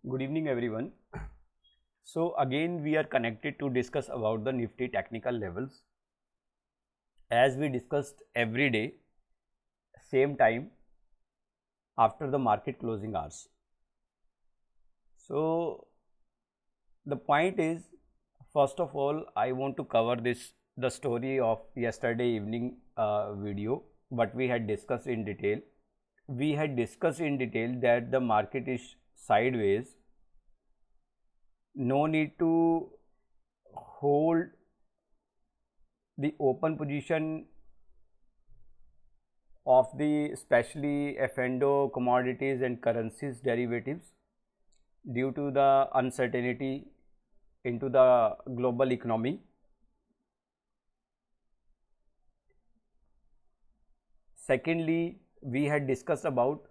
Good evening everyone. So again we are connected to discuss about the Nifty technical levels. As we discussed every day, same time after the market closing hours. So the point is, first of all I want to cover the story of yesterday evening video, what we had discussed in detail. We had discussed in detail that the market is sideways, no need to hold the open position of the especially F&O commodities and currencies derivatives due to the uncertainty into the global economy. Secondly, we had discussed about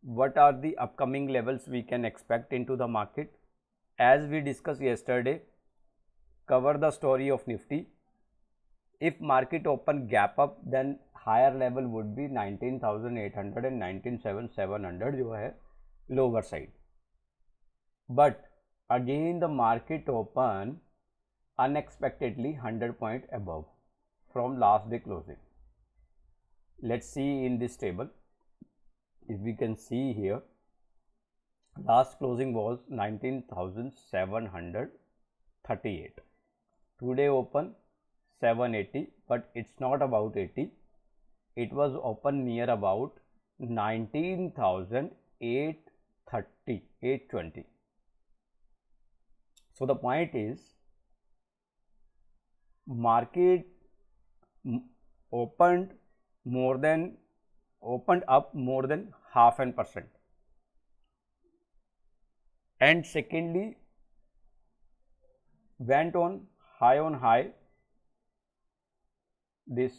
what are the upcoming levels we can expect into the market. As we discussed yesterday, cover the story of Nifty. If market open gap up, then higher level would be 19,800 and 19,700 जो है lower side. But again the market open unexpectedly 100 point above from last day closing. Let's see in this table. If we can see here, last closing was 19,738. Today open 780, but it's not about 80. It was open near about 19,830, 820. So the point is, market opened up more than 0.5%. And secondly, went on high. This,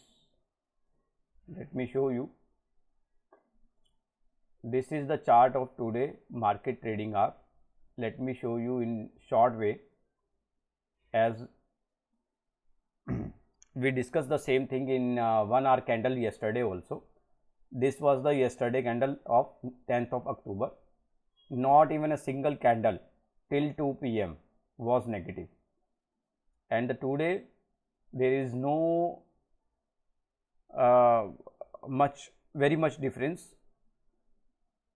let me show you. This is the chart of today market trading hour. Let me show you in short way. As we discussed the same thing in 1 hour candle yesterday also. This was the yesterday candle of 10th of October. Not even a single candle till 2 p.m. was negative. And today there is no very much difference.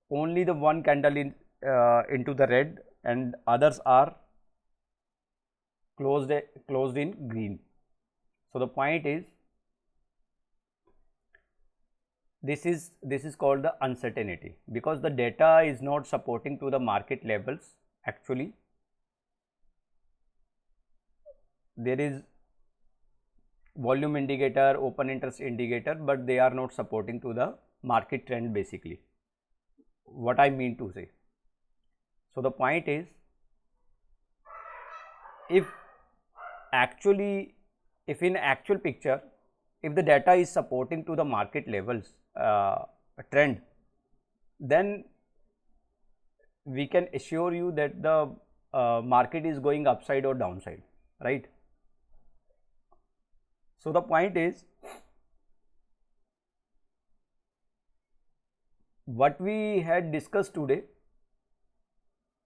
Only the one candle into the red, and others are closed in green. So the point is, this is called the uncertainty, because the data is not supporting to the market levels. Actually there is volume indicator, open interest indicator, but they are not supporting to the market trend basically. What I mean to say, so the point is, if in actual picture, if the data is supporting to the market levels trend, then we can assure you that the market is going upside or downside, right? So the point is, what we had discussed today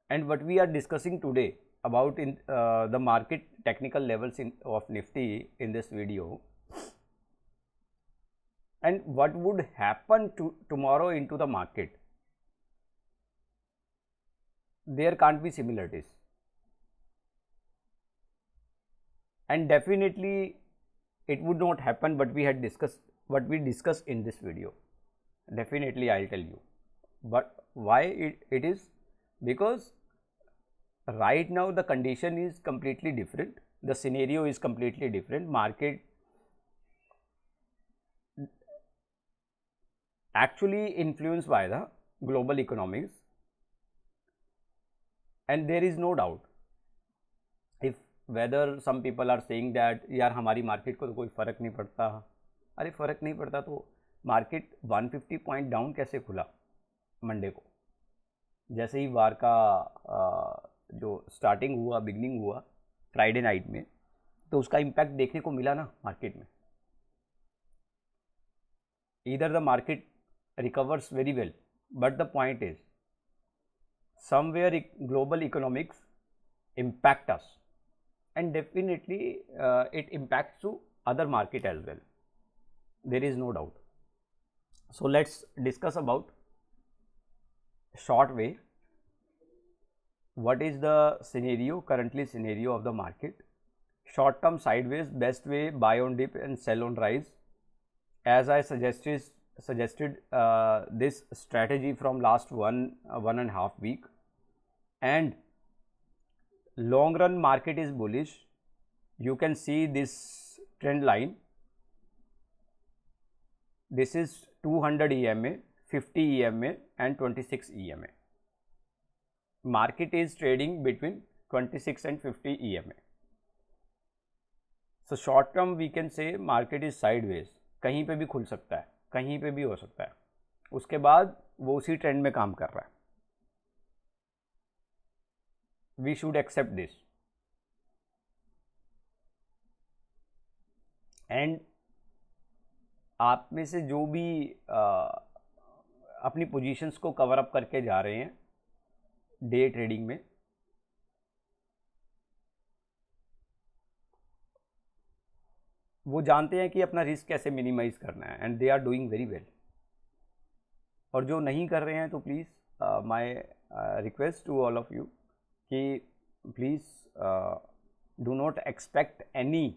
and what we are discussing today about in the market technical levels of Nifty in this video, and what would happen tomorrow into the market, there can't be similarities. And definitely it would not happen what we discussed in this video. Definitely I'll tell you. But why it is? Because right now the condition is completely different. The scenario is completely different. Market actually influenced by the global economics, and there is no doubt, if whether some people are saying that यार हमारी market को तो कोई फ़र्क नहीं पड़ता, अरे फ़र्क नहीं पड़ता तो मार्केट 150 पॉइंट डाउन कैसे खुला मंडे को? जैसे ही वार का जो स्टार्टिंग हुआ, बिगनिंग हुआ फ्राइडे नाइट में, तो उसका इम्पैक्ट देखने को मिला ना मार्केट में. Either the market recovers very well, but the point is, somewhere global economics impact us, and definitely it impacts to other market as well, there is no doubt. So let's discuss about short way, what is the scenario, currently scenario of the market. Short term sideways, best way buy on dip and sell on rise. As I suggested this strategy from last one and a half week, and long run market is bullish. You can see this trend line, this is 200 EMA, 50 EMA and 26 EMA. Market is trading between 26 and 50 EMA. So short term we can say market is sideways, कहीं पे भी खुल सकता है, कहीं पे भी हो सकता है, उसके बाद वो उसी ट्रेंड में काम कर रहा है. We should accept this. And आप में से जो भी अपनी पोजीशंस को कवर अप करके जा रहे हैं डे ट्रेडिंग में, वो जानते हैं कि अपना रिस्क कैसे मिनिमाइज करना है, and they are doing very well. और जो नहीं कर रहे हैं तो please my request to all of you कि please do not expect any.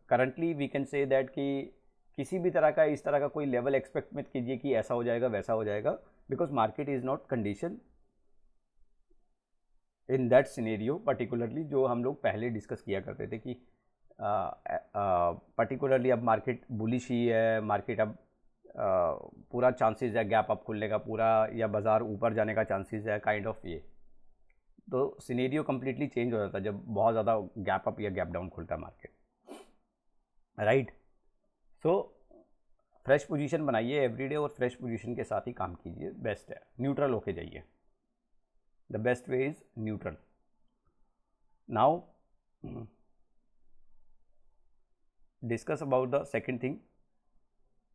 Currently we can say that कि किसी भी तरह का इस तरह का कोई लेवल एक्सपेक्ट मत कीजिए कि ऐसा हो जाएगा वैसा हो जाएगा, because market is not condition in that scenario. Particularly जो हम लोग पहले डिस्कस किया करते थे कि पर्टिकुलरली अब मार्केट बुलिश ही है, मार्केट अब पूरा चांसेस है गैप अप खुलने का पूरा, या बाज़ार ऊपर जाने का चांसेस है काइंड ऑफ ये. तो सिनेरियो कम्प्लीटली चेंज हो जाता है जब बहुत ज़्यादा गैप अप या गैप डाउन खुलता है market, right. So fresh position बनाइए एवरीडे और फ्रेश पोजीशन के साथ ही काम कीजिए, बेस्ट है. न्यूट्रल होके जाइए, the best way is neutral. Now discuss about the second thing.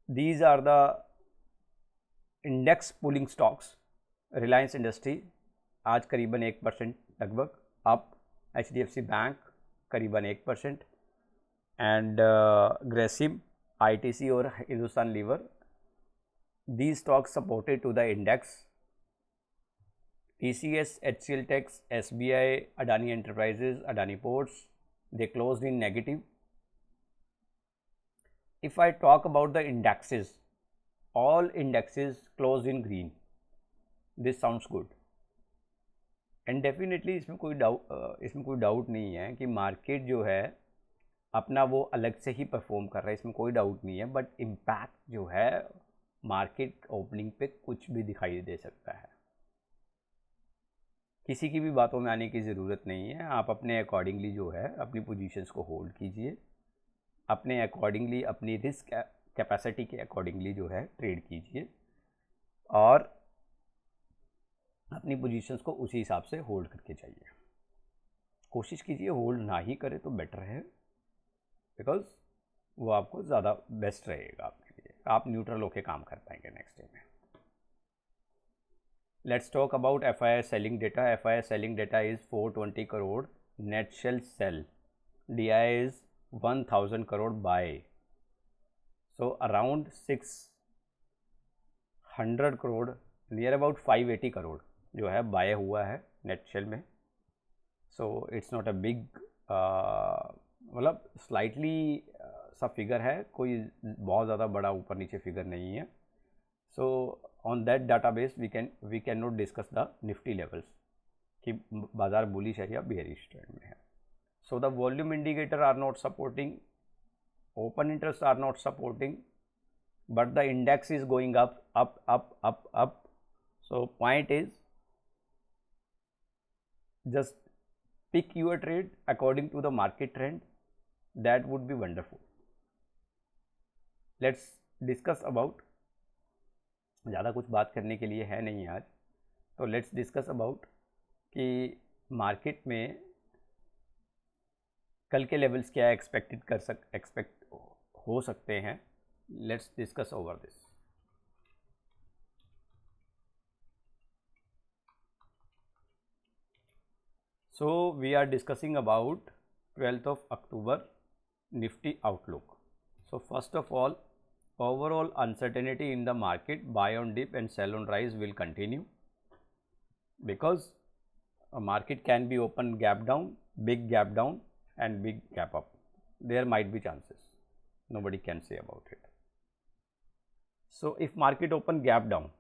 These are the index pulling stocks. Reliance Industry आज करीबन 1% लगभग अप, HDFC बैंक करीबन 1%, एंड ग्रेसिम, ITC और Hindustan Lever, these stocks supported to the index. TCS, HCL Techs, SBI, Adani Enterprises, Adani Ports, they closed in negative. If I talk about the indexes, all indexes closed in green. This sounds good. And definitely इसमें कोई doubt नहीं है कि market जो है अपना वो अलग से ही परफॉर्म कर रहा है, इसमें कोई डाउट नहीं है. बट इम्पैक्ट जो है मार्केट ओपनिंग पे कुछ भी दिखाई दे सकता है. किसी की भी बातों में आने की ज़रूरत नहीं है. आप अपने अकॉर्डिंगली जो है अपनी पोजीशंस को होल्ड कीजिए, अपने अकॉर्डिंगली अपनी रिस्क कैपेसिटी के अकॉर्डिंगली जो है ट्रेड कीजिए, और अपनी पोजीशंस को उसी हिसाब से होल्ड करके जाइए. कोशिश कीजिए होल्ड ना ही करे तो बेटर है, बिकॉज वो आपको ज़्यादा बेस्ट रहेगा आपके लिए. आप न्यूट्रल होके काम कर पाएंगे नेक्स्ट डे में. Let's talk about FII selling data. FII selling data is 420 crore net sell sale. DI is 1000 crore buy. So around 600 crore, near about 580 crore जो है बाय हुआ है नेट शेल में. So it's not a big, मतलब स्लाइटली सा figure है, कोई बहुत ज़्यादा बड़ा ऊपर नीचे फिगर नहीं है. So on that database we can not discuss the Nifty levels कि बाज़ार बुलिश है या बेयरिश ट्रेंड में है. So the volume indicator are not supporting, open interest are not supporting, but the index is going up. So point is just pick your trade according to the market trend. That would be wonderful. Let's discuss about, ज़्यादा कुछ बात करने के लिए है नहीं आज, तो let's discuss about कि मार्केट में कल के लेवल्स क्या एक्सपेक्ट हो सकते हैं. Let's discuss over this. So we are discussing about 12th of October Nifty outlook. So first of all, overall uncertainty in the market, buy on dip and sell on rise will continue, because a market can be open gap down, big gap down and big gap up. There might be chances, nobody can say about it. So if market open gap down,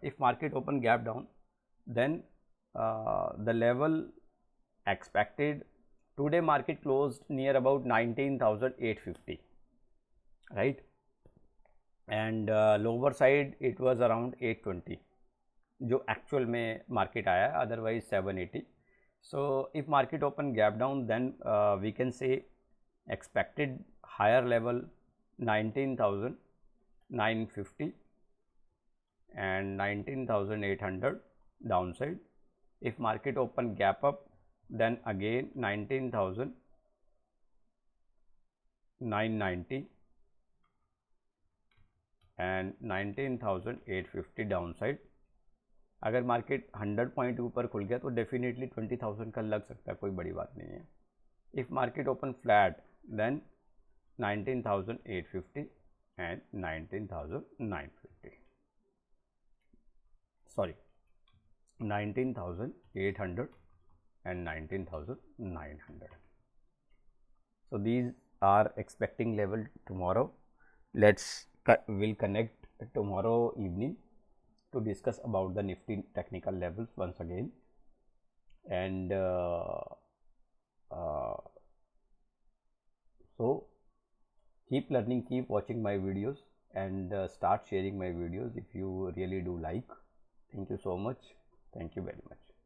if market open gap down, then the level expected, today market closed near about 19,850, right, and lower side it was around 820 जो actual में market आया, otherwise 780. So if market open gap down, then we can say expected higher level 19,950 and 19,800 downside. If market open gap up, then again 19,990 and 19,850 downside. अगर market 100 point ऊपर खुल गया तो definitely 20,000 का लग सकता है, कोई बड़ी बात नहीं है. If market open flat, then 19,850 and 19,950, sorry, 19,800 and 19,900. So these are expecting level tomorrow. We'll connect tomorrow evening to discuss about the Nifty technical levels once again, and so keep learning, keep watching my videos, and start sharing my videos if you really do like. Thank you so much. Thank you very much.